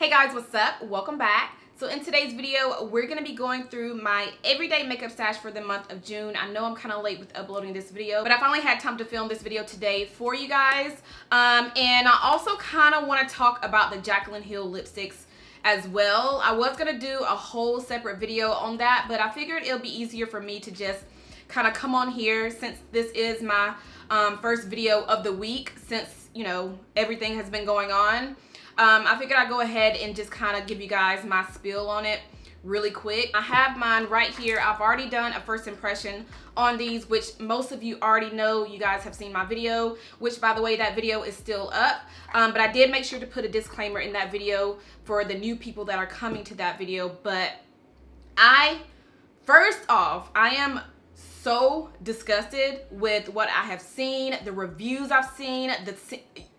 Hey guys, what's up? Welcome back. So in today's video, we're going to be going through my everyday makeup stash for the month of June. I know I'm kind of late with uploading this video, but I finally had time to film this video today for you guys. And I also kind of want to talk about the JACLYN Hill lipsticks as well. I was going to do a whole separate video on that, but I figured it'll be easier for me to just kind of come on here since this is my first video of the week since, you know, everything has been going on. I figured I'd go ahead and just kind of give you guys my spiel on it really quick. I have mine right here. I've already done a first impression on these, which most of you already know. You guys have seen my video, which by the way, that video is still up. But I did make sure to put a disclaimer in that video for the new people that are coming to that video. But first off, I am so disgusted with what I have seen, the reviews I've seen,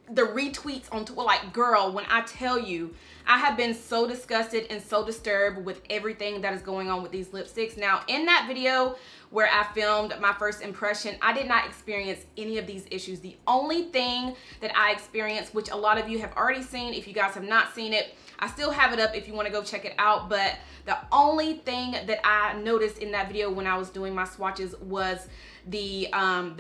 the retweets on Twitter. Like, girl, when I tell you, I have been so disgusted and so disturbed with everything that is going on with these lipsticks. Now, in that video where I filmed my first impression, I did not experience any of these issues. The only thing that I experienced, which a lot of you have already seen, if you guys have not seen it, I still have it up if you want to go check it out. But the only thing that I noticed in that video when I was doing my swatches was the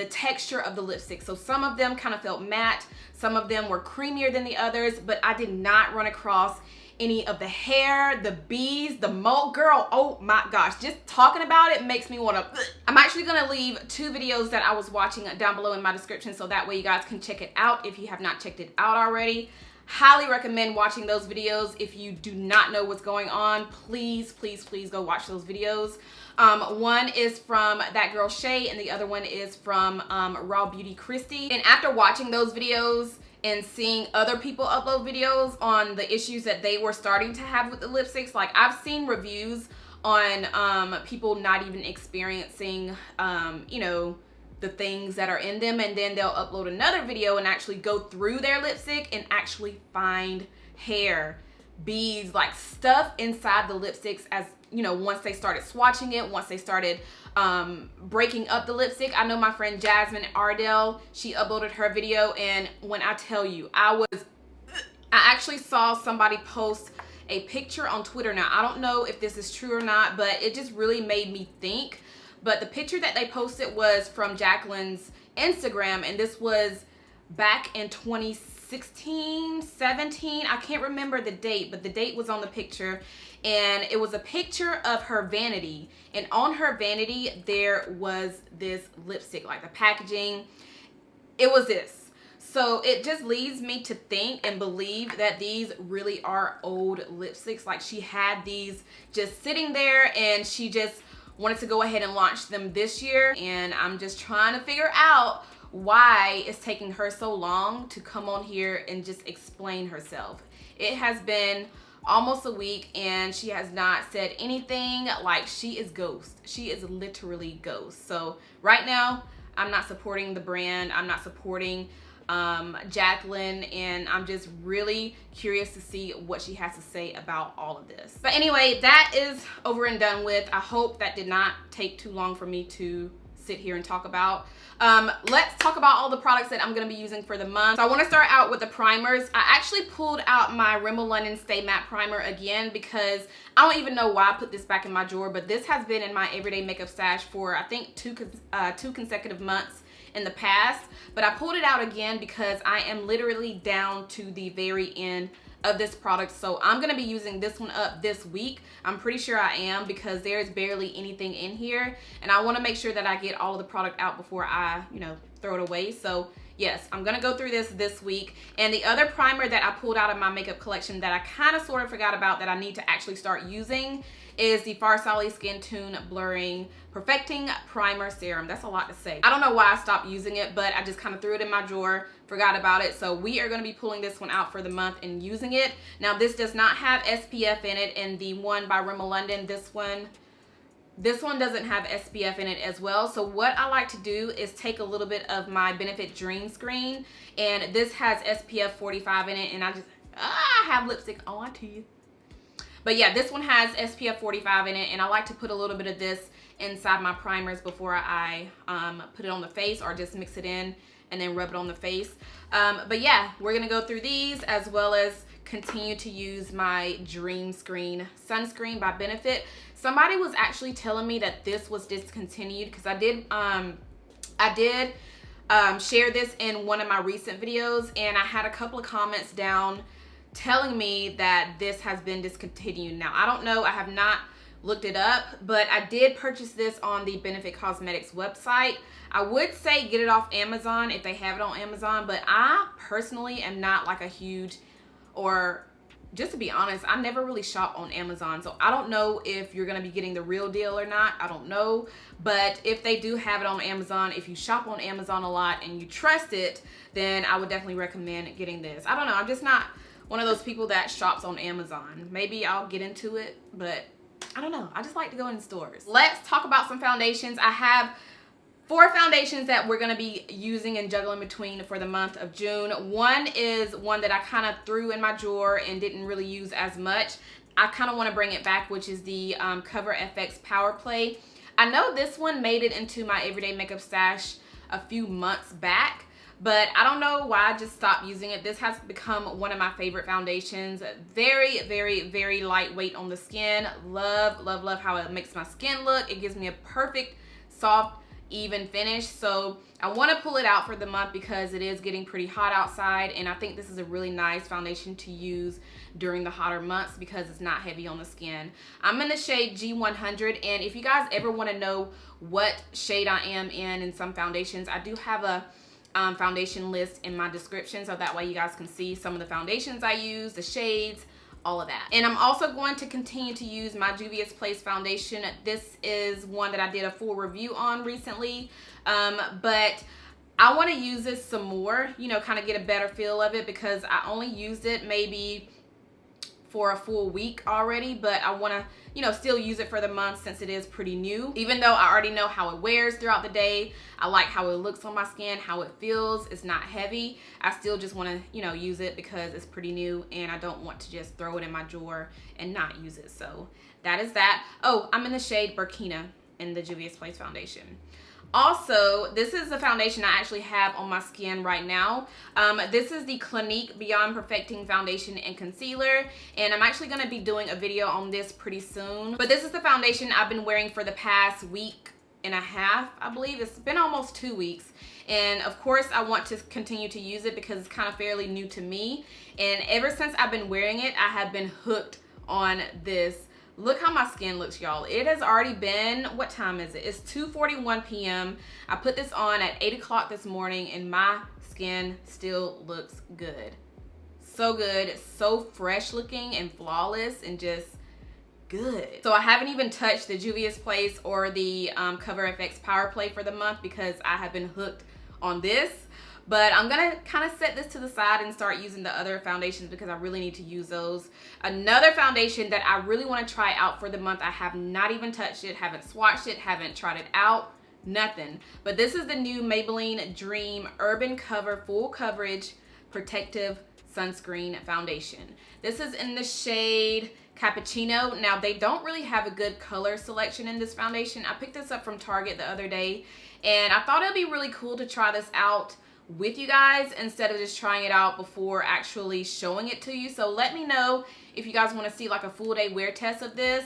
texture of the lipstick. So some of them kind of felt matte, some of them were creamier than the others, but I did not run across any of the hair, the beads, the mold. Girl, oh my gosh, just talking about it makes me want to. I'm actually going to leave two videos that I was watching down below in my description, so that way you guys can check it out if you have not checked it out already. Highly recommend watching those videos. If you do not know what's going on, please go watch those videos. One is from ThatGirlShaeXo and the other one is from RawBeautyKristi. And after watching those videos and seeing other people upload videos on the issues that they were starting to have with the lipsticks, like I've seen reviews on people not even experiencing you know, the things that are in them, and then they'll upload another video and actually go through their lipstick and actually find hair, beads, like stuff inside the lipsticks, as you know, once they started swatching it, once they started breaking up the lipstick. I know my friend Jasmine Airdelle, she uploaded her video, and when I tell you, I actually saw somebody post a picture on Twitter. Now, I don't know if this is true or not, but it just really made me think. But the picture that they posted was from JACLYN's Instagram, and this was back in 2016, 17. I can't remember the date, but the date was on the picture, and it was a picture of her vanity. And on her vanity, there was this lipstick, like the packaging. It was this. So it just leads me to think and believe that these really are old lipsticks. Like, she had these just sitting there, and she just wanted to go ahead and launch them this year, and I'm just trying to figure out why it's taking her so long to come on here and just explain herself. It has been almost a week and she has not said anything. Like, she is ghost. She is literally ghost. So right now, I'm not supporting the brand. I'm not supporting JACLYN, and I'm just really curious to see what she has to say about all of this. But anyway, that is over and done with. I hope that did not take too long for me to sit here and talk about. Let's talk about all the products that I'm going to be using for the month. So I want to start out with the primers. I actually pulled out my Rimmel London Stay Matte Primer again because I don't even know why I put this back in my drawer, but this has been in my everyday makeup stash for I think two consecutive months in the past. But I pulled it out again because I am literally down to the very end of this product, so I'm gonna be using this one up this week. I'm pretty sure I am, because there's barely anything in here, and I want to make sure that I get all of the product out before I, you know, throw it away. So yes, I'm gonna go through this week. And the other primer that I pulled out of my makeup collection that I kind of sort of forgot about that I need to actually start using is the Farsali Skintune Blurring Perfecting Primer Serum. That's a lot to say. I don't know why I stopped using it, but I just kind of threw it in my drawer, forgot about it. So we are going to be pulling this one out for the month and using it. Now, this does not have SPF in it, and the one by Rimmel London, this one doesn't have SPF in it as well. So what I like to do is take a little bit of my Benefit Dream Screen, and this has SPF 45 in it, and I have lipstick on my teeth. But yeah, this one has SPF 45 in it, and I like to put a little bit of this inside my primers before I put it on the face, or just mix it in and then rub it on the face. But yeah, we're gonna go through these as well as continue to use my Dream Screen sunscreen by Benefit. Somebody was actually telling me that this was discontinued, because I did share this in one of my recent videos, and I had a couple of comments down telling me that this has been discontinued. Now, I don't know, I have not looked it up, but I did purchase this on the Benefit Cosmetics website. I would say get it off Amazon if they have it on Amazon, but I personally am not like a huge, or just to be honest, I never really shop on Amazon, so I don't know if you're gonna be getting the real deal or not. I don't know, but if they do have it on Amazon, if you shop on Amazon a lot and you trust it, then I would definitely recommend getting this. I don't know, I'm just not one of those people that shops on Amazon. Maybe I'll get into it, but I don't know. I just like to go in stores. Let's talk about some foundations. I have 4 foundations that we're going to be using and juggling between for the month of June. One is one that I kind of threw in my drawer and didn't really use as much. I kind of want to bring it back, which is the Cover FX Power Play. I know this one made it into my everyday makeup stash a few months back, but I don't know why I just stopped using it. This has become one of my favorite foundations. Very, very, very lightweight on the skin. Love, love, love how it makes my skin look. It gives me a perfect, soft, even finish. So I want to pull it out for the month because it is getting pretty hot outside, and I think this is a really nice foundation to use during the hotter months because it's not heavy on the skin. I'm in the shade G100, and if you guys ever want to know what shade I am in some foundations, I do have a foundation list in my description, so that way you guys can see some of the foundations I use, the shades, all of that. And I'm also going to continue to use my Juvia's Place foundation. This is one that I did a full review on recently, but I want to use this some more, you know, kind of get a better feel of it, because I only used it maybe for a full week already, but I want to, you know, still use it for the month since it is pretty new. Even though I already know how it wears throughout the day, I like how it looks on my skin, how it feels. It's not heavy. I still just want to, you know, use it because it's pretty new, and I don't want to just throw it in my drawer and not use it. So that is that. Oh, I'm in the shade Burkina in the Juvia's Place foundation. Also, this is the foundation I actually have on my skin right now. This is the Clinique Beyond Perfecting Foundation and Concealer, and I'm actually going to be doing a video on this pretty soon. But this is the foundation I've been wearing for the past week and a half, I believe. It's been almost 2 weeks, and of course I want to continue to use it because it's kind of fairly new to me, and ever since I've been wearing it, I have been hooked on this. Look how my skin looks, y'all. It has already been, what time is it? It's 2:41 p.m. I put this on at 8 o'clock this morning, and my skin still looks good. So good, so fresh looking and flawless and just good. So I haven't even touched the Juvia's Place or the Cover FX Power Play for the month because I have been hooked on this. But I'm gonna kind of set this to the side and start using the other foundations because I really need to use those. Another foundation that I really want to try out for the month, I have not even touched it, haven't swatched it, haven't tried it out, nothing. But this is the new Maybelline Dream Urban Cover Full Coverage Protective Sunscreen Foundation. This is in the shade Cappuccino. Now, they don't really have a good color selection in this foundation. I picked this up from Target the other day, and I thought it'd be really cool to try this out with you guys instead of just trying it out before actually showing it to you. So let me know if you guys want to see like a full day wear test of this.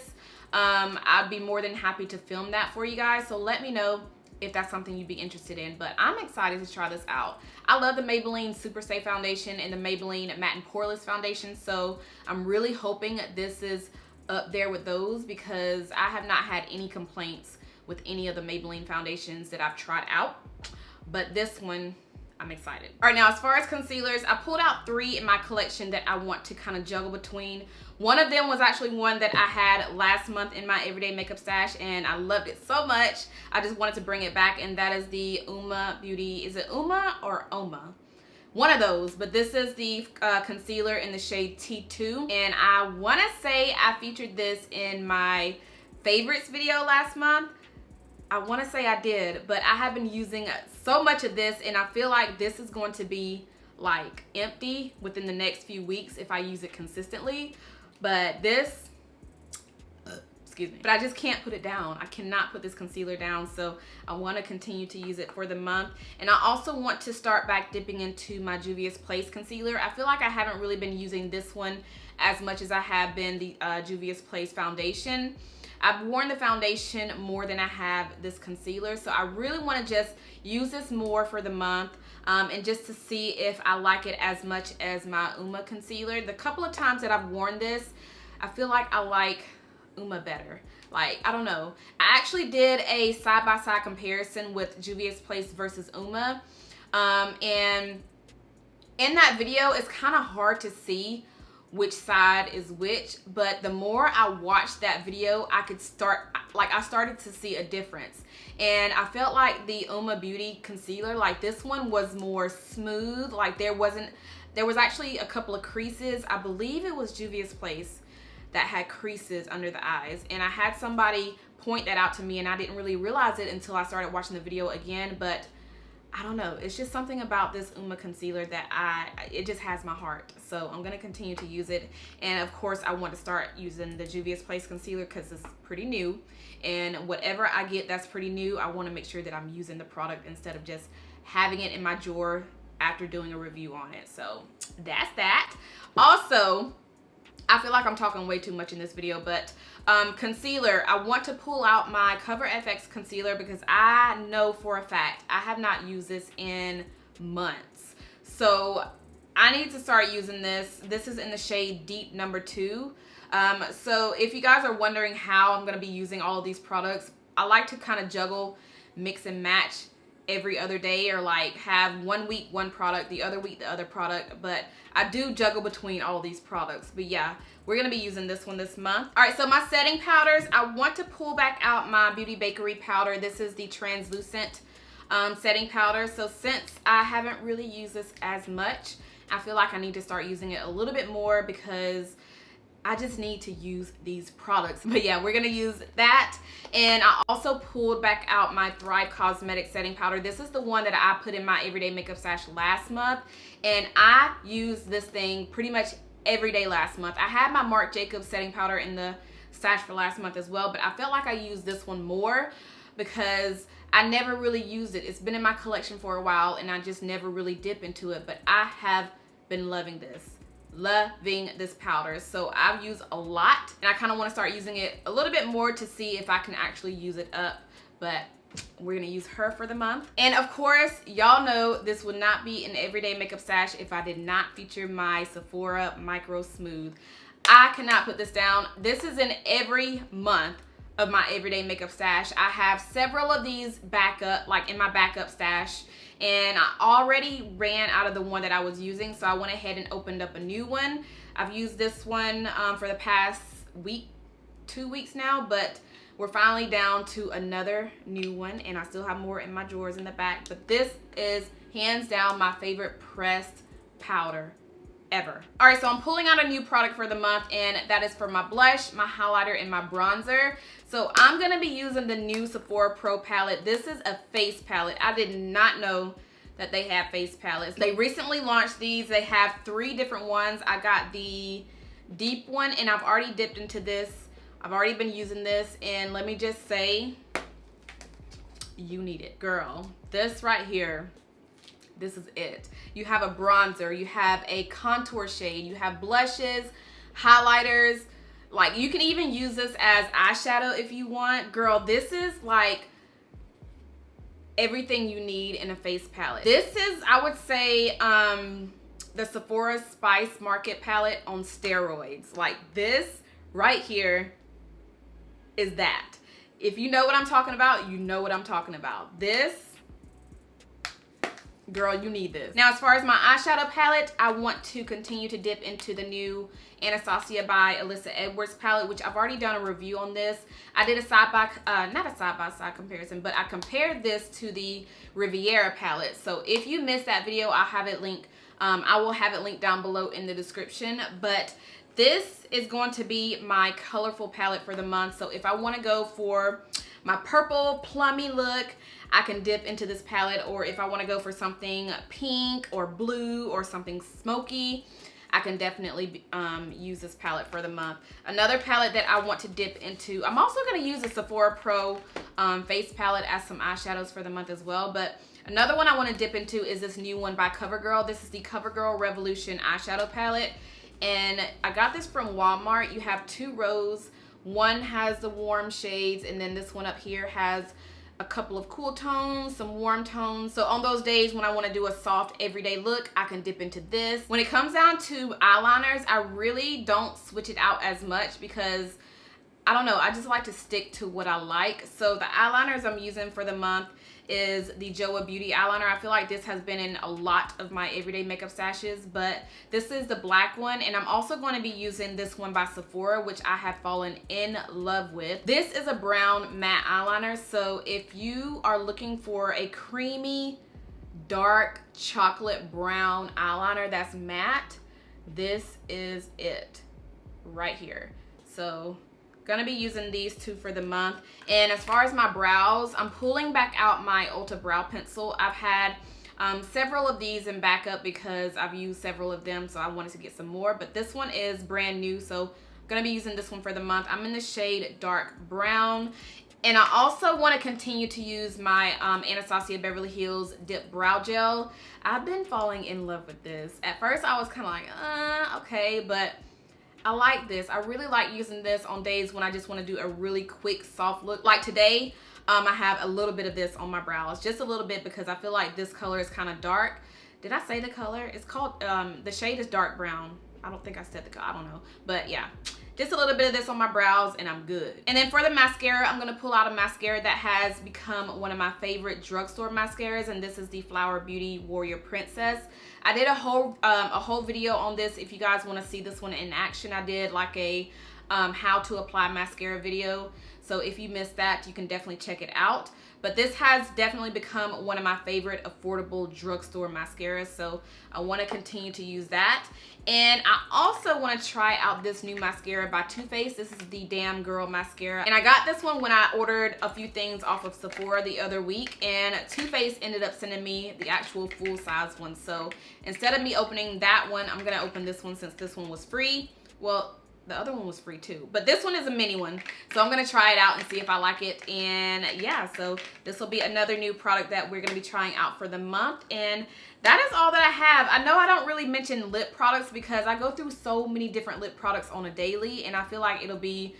I'd be more than happy to film that for you guys. So let me know if that's something you'd be interested in, but I'm excited to try this out. I love the Maybelline Super Stay Foundation and the Maybelline Matte and Poreless Foundation, so I'm really hoping this is up there with those because I have not had any complaints with any of the Maybelline foundations that I've tried out, but this one, I'm excited. All right, now as far as concealers, I pulled out 3 in my collection that I want to kind of juggle between. One of them was actually one that I had last month in my everyday makeup stash, and I loved it so much. I just wanted to bring it back, and that is the Uoma Beauty. Is it Uoma or Oma? One of those, but this is the concealer in the shade T2, and I want to say I featured this in my favorites video last month. I want to say I did, but I have been using so much of this, and I feel like this is going to be like empty within the next few weeks if I use it consistently. But this, excuse me. But I just can't put it down. I cannot put this concealer down, so I want to continue to use it for the month. And I also want to start back dipping into my Juvia's Place concealer. I feel like I haven't really been using this one as much as I have been the Juvia's Place foundation. I've worn the foundation more than I have this concealer, so I really want to just use this more for the month and just to see if I like it as much as my Uoma concealer. The couple of times that I've worn this, I feel like I like Uoma better. Like, I don't know. I actually did a side-by-side comparison with Juvia's Place versus Uoma, and in that video, it's kind of hard to see which side is which, but the more I watched that video, I started to see a difference. And I felt like the Uoma Beauty concealer, like this one was more smooth. Like there was actually a couple of creases. I believe it was Juvia's Place that had creases under the eyes, and I had somebody point that out to me, and I didn't really realize it until I started watching the video again. But I don't know, it's just something about this Uoma concealer that it just has my heart. So I'm gonna continue to use it. And of course I want to start using the Juvia's Place concealer because it's pretty new, and whatever I get that's pretty new, I want to make sure that I'm using the product instead of just having it in my drawer after doing a review on it. So that's that. Also, I feel like I'm talking way too much in this video, but concealer, I want to pull out my Cover FX concealer because I know for a fact I have not used this in months. So I need to start using this. This is in the shade Deep number 2. So if you guys are wondering how I'm going to be using all of these products, I like to kind of juggle, mix and match every other day, or like have one week one product, the other week the other product. But I do juggle between all these products. But yeah, we're gonna be using this one this month. All right, so my setting powders, I want to pull back out my Beauty Bakery powder. This is the translucent setting powder. So since I haven't really used this as much, I feel like I need to start using it a little bit more because I just need to use these products. But yeah, we're gonna use that. And I also pulled back out my Thrive Cosmetics setting powder. This is the one that I put in my everyday makeup stash last month, and I used this thing pretty much every day last month. I had my Marc Jacobs setting powder in the stash for last month as well, but I felt like I used this one more because I never really used it. It's been in my collection for a while and I just never really dip into it, but I have been loving this. Loving this powder. So I've used a lot, and I kind of want to start using it a little bit more to see if I can actually use it up. But we're gonna use her for the month. And of course, y'all know this would not be an everyday makeup stash if I did not feature my Sephora Micro Smooth. I cannot put this down. This is in every month of my everyday makeup stash. I have several of these backup, like in my backup stash, and I already ran out of the one that I was using, so I went ahead and opened up a new one. I've used this one for the past week, 2 weeks now, but we're finally down to another new one, and I still have more in my drawers in the back. But this is hands down my favorite pressed powder ever. All right, so I'm pulling out a new product for the month, and that is for my blush, my highlighter, and my bronzer. So I'm gonna be using the new Sephora Pro palette. This is a face palette. I did not know that they have face palettes. They recently launched these. They have 3 different ones. I got the deep one, and I've already dipped into this. I've already been using this, and let me just say, you need it. Girl, this right here, this is it. You have a bronzer, you have a contour shade, you have blushes, highlighters. Like, you can even use this as eyeshadow if you want. Girl, this is like everything you need in a face palette. This is, I would say, the Sephora Spice Market palette on steroids. Like, this right here is that. If you know what I'm talking about, you know what I'm talking about. This, girl, you need this. Now, as far as my eyeshadow palette, I want to continue to dip into the new Anastasia by Alyssa Edwards palette, which I've already done a review on this. I did a not a side-by-side comparison, but I compared this to the Riviera palette. So if you missed that video, I'll have it linked. I will have it linked down below in the description. But this is going to be my colorful palette for the month. So if I want to go for my purple plummy look, I can dip into this palette. Or if I want to go for something pink or blue or something smoky, I can definitely use this palette for the month. Another palette that I want to dip into, I'm also going to use a Sephora Pro face palette as some eyeshadows for the month as well. But another one I want to dip into is this new one by CoverGirl. This is the CoverGirl Revolution eyeshadow palette. And I got this from Walmart. You have 2 rows. One has the warm shades, and then this one up here has a couple of cool tones, some warm tones. So on those days when I want to do a soft everyday look, I can dip into this. When it comes down to eyeliners, I really don't switch it out as much because I don't know, I just like to stick to what I like. So the eyeliners I'm using for the month is the Joa Beauty eyeliner. I feel like this has been in a lot of my everyday makeup stashes, but this is the black one, and I'm also going to be using this one by Sephora, which I have fallen in love with. This is a brown matte eyeliner, so if you are looking for a creamy, dark chocolate brown eyeliner that's matte, this is it right here. So gonna be using these 2 for the month. And as far as my brows, I'm pulling back out my Ulta brow pencil. I've had several of these in backup because I've used several of them, so I wanted to get some more, but this one is brand new, so I'm gonna be using this one for the month. I'm in the shade dark brown. And I also want to continue to use my Anastasia Beverly Hills Dip Brow Gel. I've been falling in love with this. At first I was kind of like, okay, but I like this. I really like using this on days when I just want to do a really quick soft look. Like today, I have a little bit of this on my brows, just a little bit, because I feel like this color is kind of dark. Did I say the color? It's called, the shade is dark brown. I don't think I said the color, I don't know. But yeah, just a little bit of this on my brows and I'm good. And then for the mascara, I'm gonna pull out a mascara that has become one of my favorite drugstore mascaras, and this is the Flower Beauty Warrior Princess. I did a whole video on this. If you guys want to see this one in action, I did like a how to apply mascara video. So if you missed that, you can definitely check it out. But this has definitely become one of my favorite affordable drugstore mascaras, so I want to continue to use that. And I also want to try out this new mascara by Too Faced. This is the Damn Girl mascara, and I got this one when I ordered a few things off of Sephora the other week, and Too Faced ended up sending me the actual full size one. So instead of me opening that one, I'm gonna open this one since this one was free. Well, the other one was free too, but this one is a mini one, so I'm gonna try it out and see if I like it. And yeah, so this will be another new product that we're gonna be trying out for the month. And that is all that I have. I know I don't really mention lip products because I go through so many different lip products on a daily, and I feel like it'll be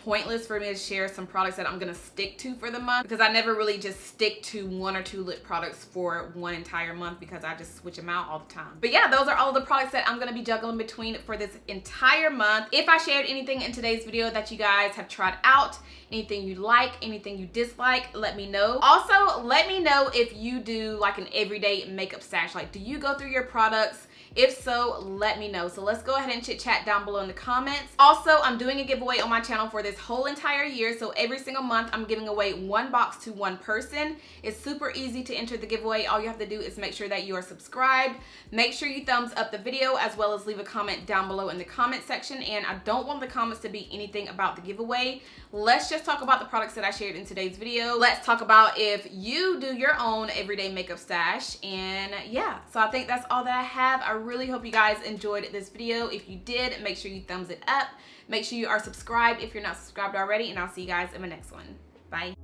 pointless for me to share some products that I'm gonna stick to for the month, because I never really just stick to 1 or 2 lip products for one entire month because I just switch them out all the time. But yeah, those are all the products that I'm gonna be juggling between for this entire month. If I shared anything in today's video that you guys have tried out, anything you like, anything you dislike, let me know. Also, let me know if you do like an everyday makeup stash. Like, do you go through your products? If so, let me know. So let's go ahead and chit chat down below in the comments. Also, I'm doing a giveaway on my channel for this whole entire year. So every single month, I'm giving away 1 box to 1 person. It's super easy to enter the giveaway. All you have to do is make sure that you are subscribed. Make sure you thumbs up the video, as well as leave a comment down below in the comment section. And I don't want the comments to be anything about the giveaway. Let's just talk about the products that I shared in today's video. Let's talk about if you do your own everyday makeup stash. And yeah, so I think that's all that I have. I really hope you guys enjoyed this video. If you did, make sure you thumbs it up. Make sure you are subscribed if you're not subscribed already, and I'll see you guys in my next one. Bye.